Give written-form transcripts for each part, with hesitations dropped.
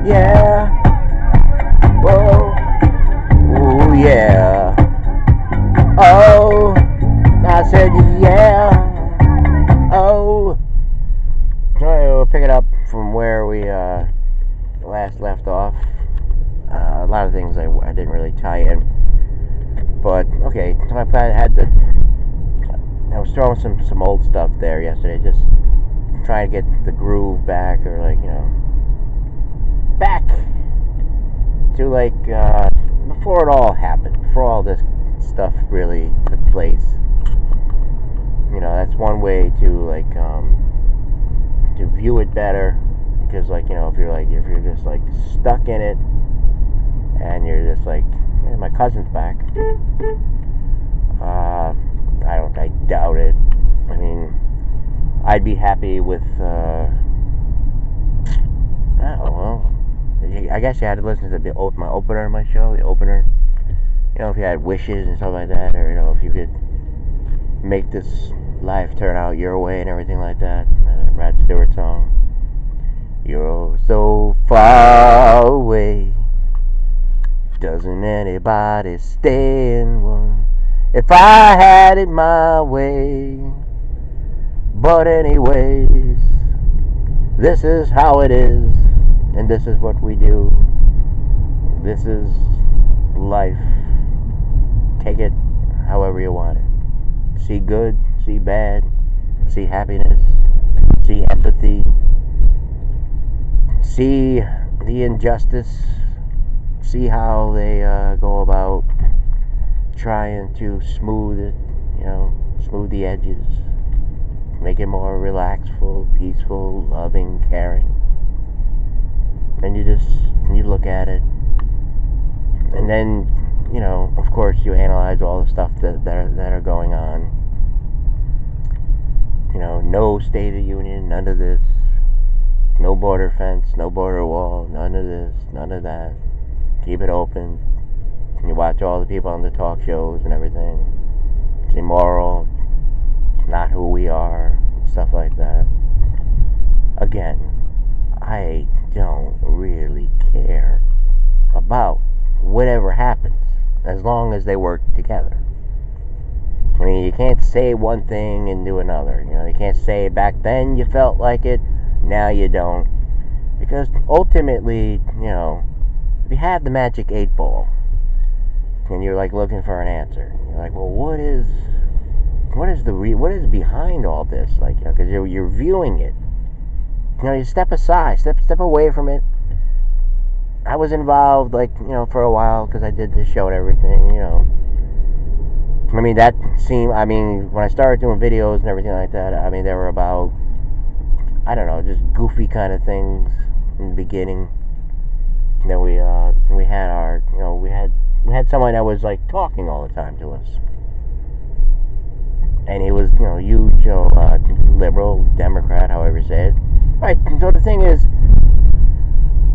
Yeah. Whoa. Ooh, yeah. Oh. I said yeah. Oh. So we'll pick it up from where we last left off. A lot of things I didn't really tie in. But, okay. So I was throwing some old stuff there yesterday. Just trying to get the groove back, or back to before it all happened, before all this stuff really took place. That's one way to view it better, because if you're just stuck in it, and you're just hey, my cousin's back. I doubt it. I mean, I'd be happy with I guess you had to listen to my opener of my show, the opener. If you had wishes and stuff like that, or if you could make this life turn out your way and everything like that. Rod Stewart song. You're so far away. Doesn't anybody stay in one? If I had it my way. But anyways, this is how it is, and this is what we do. This is life. Take it however you want it. See good, see bad, see happiness, see empathy, see the injustice, see how they go about trying to smooth it, smooth the edges, make it more relaxful, peaceful, loving, caring. And you look at it, and then, of course, you analyze all the stuff that are going on. No State of the Union, none of this. No border fence, no border wall, none of this, none of that. Keep it open. You watch all the people on the talk shows and everything. It's immoral. It's not who we are. Stuff like that. Again, I don't really care about whatever happens, as long as they work together. I mean, you can't say one thing and do another. You can't say back then you felt like it, now you don't. Because ultimately, if you have the magic 8 ball and you're looking for an answer, you're well, what is behind all this? Because you're viewing it. You step aside, step away from it. I was involved, for a while, because I did this show and everything, I mean, when I started doing videos and everything like that, I mean, they were about, I don't know, just goofy kind of things in the beginning. And then we had we had someone that was talking all the time to us. And he was, huge, liberal, Democrat, however you say it. Right, so the thing is,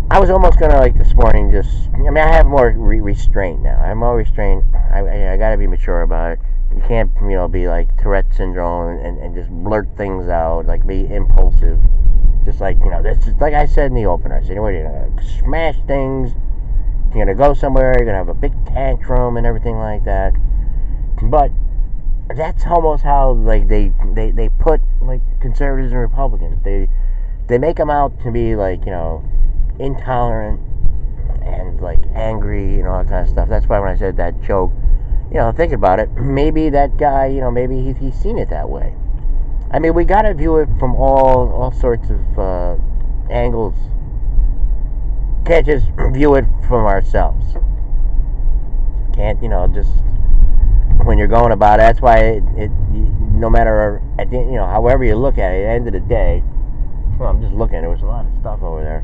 I was almost gonna this morning I have more restraint now. I'm more restrained. I gotta be mature about it. You can't, be Tourette syndrome and just blurt things out, be impulsive. Just this is, like I said in the opener. I said, you're gonna smash things. You're gonna go somewhere. You're gonna have a big tantrum and everything like that. But that's almost how they put conservatives and Republicans. They make them out to be intolerant and angry and all that kind of stuff. That's why when I said that joke, thinking about it, maybe that guy, maybe he's seen it that way. I mean, we gotta view it from all sorts of angles. Can't just view it from ourselves. Can't, just when you're going about it. That's why it no matter however you look at it, at the end of the day, I'm just looking. There was a lot of stuff over there.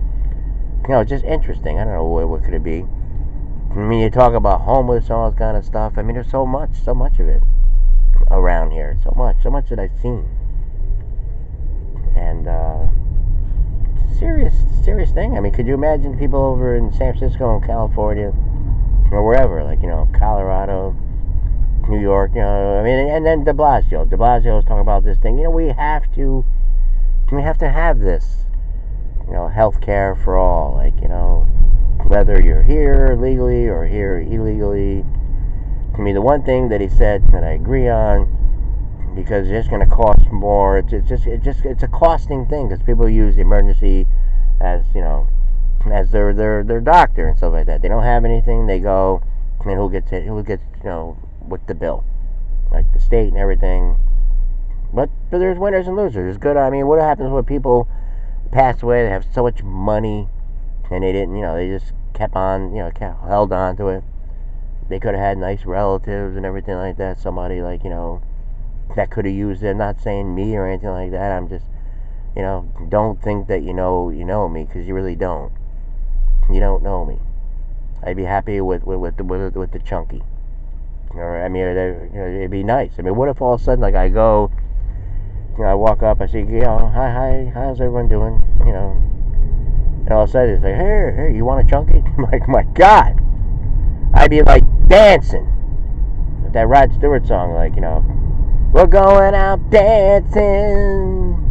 It's just interesting. I don't know what could it be. I mean, you talk about homeless and all this kind of stuff. I mean, there's so much of it around here. So much that I've seen. And serious thing. I mean, could you imagine people over in San Francisco and California, or wherever, Colorado, New York, I mean, and then De Blasio. De Blasio was talking about this thing. We have to we have to have this, health care for all. Like, whether you're here legally or here illegally. I mean, the one thing that he said that I agree on, because it's just going to cost more. It's a costing thing because people use the emergency as as their doctor and stuff like that. They don't have anything, they go, and who gets it? Who gets with the bill, like the state and everything. But there's winners and losers. There's good. I mean, what happens when people pass away? They have so much money, and they didn't. They just kept on. Held on to it. They could have had nice relatives and everything like that. Somebody like that could have used it. I'm not saying me or anything like that. I'm just don't think that you know me, because you really don't. You don't know me. I'd be happy with the chunky. Or I mean, it'd be nice. I mean, what if all of a sudden, like, I go, I walk up, I see, hi, how's everyone doing? And all of a sudden it's like, hey, you want a chunky? I'm like, my God, I'd be like dancing. That Rod Stewart song, like, we're going out dancing.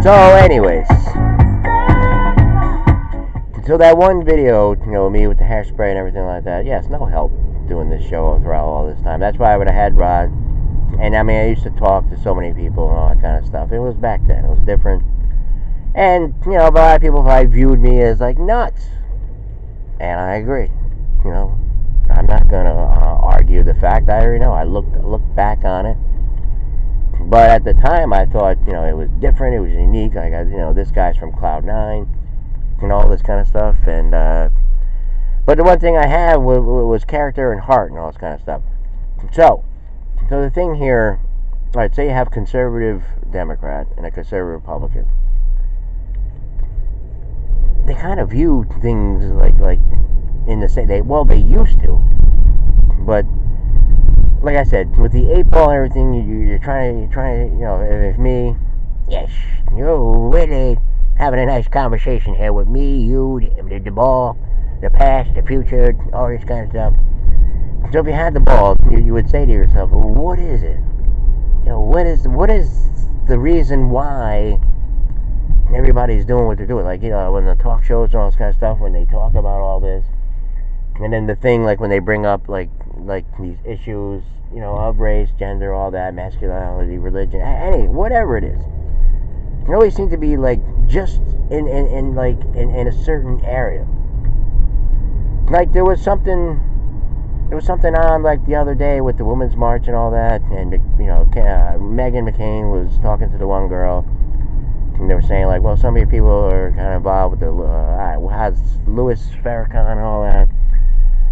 So, anyways, so that one video, me with the hairspray and everything like that, yes, no help doing this show throughout all this time. That's why I would have had Rod. And I mean, I used to talk to so many people and all that kind of stuff. It was back then. It was different. And, a lot of people probably viewed me as, like, nuts. And I agree. I'm not going to argue the fact. I already know. I looked back on it. But at the time, I thought, it was different. It was unique. I got, this guy's from Cloud9 and all this kind of stuff. And, but the one thing I had was character and heart and all this kind of stuff. So the thing here, all right, say you have conservative Democrat and a conservative Republican. They kind of view things like in the same. They used to, but like I said, with the 8 ball and everything, you're trying to, if me, yes, you really having a nice conversation here with me, you, the ball, the past, the future, all this kind of stuff. So if you had the ball, you would say to yourself, well, what is it? What is the reason why everybody's doing what they're doing? Like, when the talk shows and all this kind of stuff, when they talk about all this, and then the thing, like, when they bring up, like these issues, of race, gender, all that, masculinity, religion, whatever it is. It always seems to be, like, just in a certain area. Like, there was something on, like, the other day with the Women's March and all that, and, Meghan McCain was talking to the one girl, and they were saying, like, well, some of your people are kind of involved with the, how's Louis Farrakhan and all that,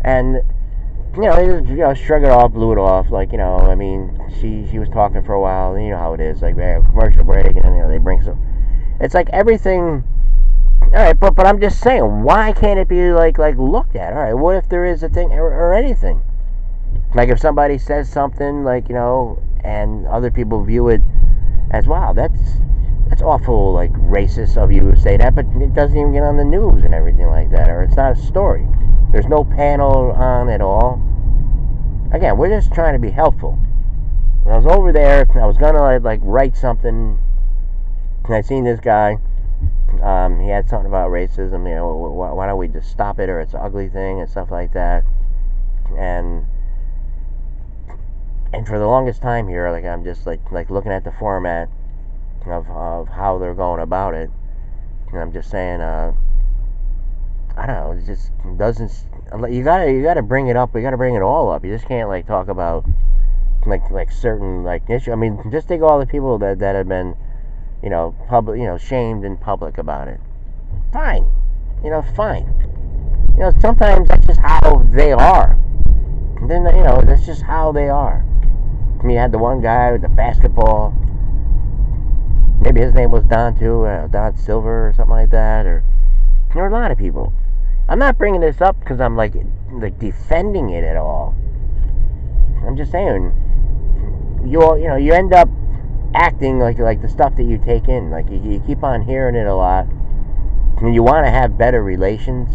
and, shrug it off, blew it off, like, I mean, she was talking for a while, and you know how it is, like, commercial break, and then, they bring some, it's like everything. Alright, but I'm just saying, why can't it be like looked at? Alright, what if there is a thing or anything? Like, if somebody says something, like, and other people view it as, wow, that's awful, like, racist of you to say that, but it doesn't even get on the news and everything like that, or it's not a story. There's no panel on at all. Again, we're just trying to be helpful. When I was over there, I was gonna like write something, and I seen this guy. He had something about racism. Why don't we just stop it, or it's an ugly thing and stuff like that. And for the longest time here, like, I'm just like looking at the format of how they're going about it, and I'm just saying, I don't know, it just doesn't. You gotta bring it up. We gotta bring it all up. You just can't like talk about like certain like issue. I mean, just take all the people that have been, public, shamed in public about it. Fine, fine. Sometimes that's just how they are. And then that's just how they are. I mean, you had the one guy with the basketball. Maybe his name was Don too, Don Silver or something like that. Or there were a lot of people. I'm not bringing this up because I'm like defending it at all. I'm just saying, you end up acting like the stuff that you take in. Like you keep on hearing it a lot, and you want to have better relations.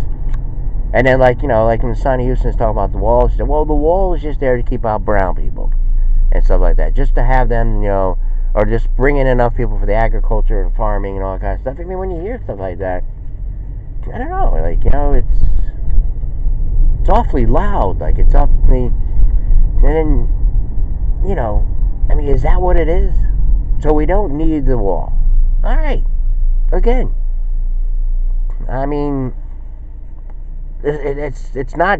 And then like when Sonny Houston's talking about the wall, she said, well, the wall is just there to keep out brown people. and stuff like that. Just to have them, or just bring in enough people for the agriculture and farming and all that kind of stuff. I mean, when you hear stuff like that, I don't know, like, it's awfully loud, like, it's awfully, and then, I mean, is that what it is? So we don't need the wall. All right, again, I mean, it's not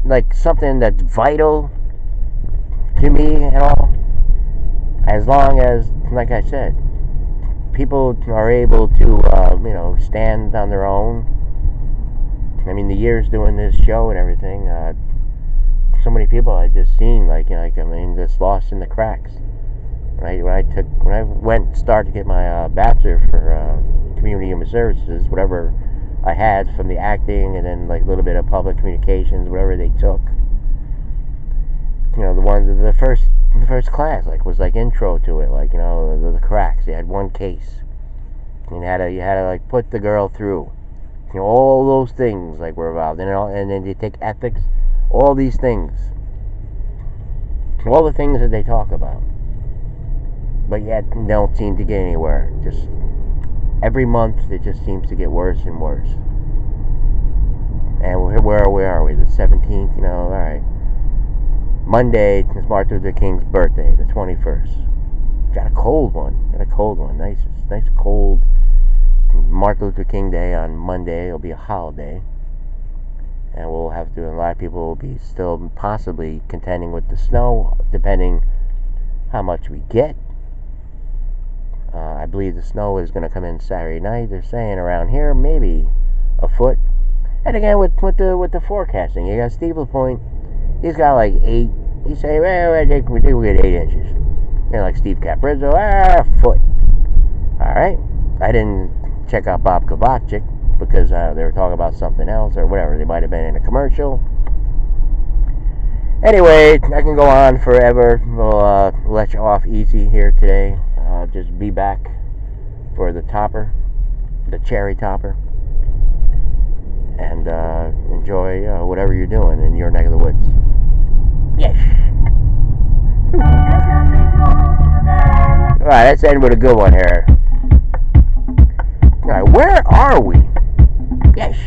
like something that's vital to me at all, as long as, like I said, people are able to stand on their own. I mean, the years doing this show and everything, so many people I just seen, just lost in the cracks. Right, when I started to get my bachelor for community human services, whatever I had from the acting, and then like a little bit of public communications, whatever they took. The first class was like intro to it, the cracks. They had one case, and you had to like put the girl through, all those things were involved, and then they take ethics, all these things, all the things that they talk about, but yet don't seem to get anywhere. Just every month it just seems to get worse and worse. And where are we? The 17th, all right. Monday is Martin Luther King's birthday, the 21st. Got a cold one. Nice cold Martin Luther King Day on Monday. It'll be a holiday. And we'll have to, a lot of people will be still possibly contending with the snow, depending how much we get. I believe the snow is going to come in Saturday night. They're saying around here, maybe a foot. And again, with the forecasting, you got Steve LaPointe. He's got like 8. He's saying, well, I think we get 8 inches. And like Steve Caprizzo, a foot. All right. I didn't check out Bob Kovacic because they were talking about something else or whatever. They might have been in a commercial. Anyway, I can go on forever. We'll let you off easy here today. Just be back for the topper, the cherry topper, and enjoy whatever you're doing in your neck of the woods. Yes. Alright, let's end with a good one here. Alright, where are we? Yes.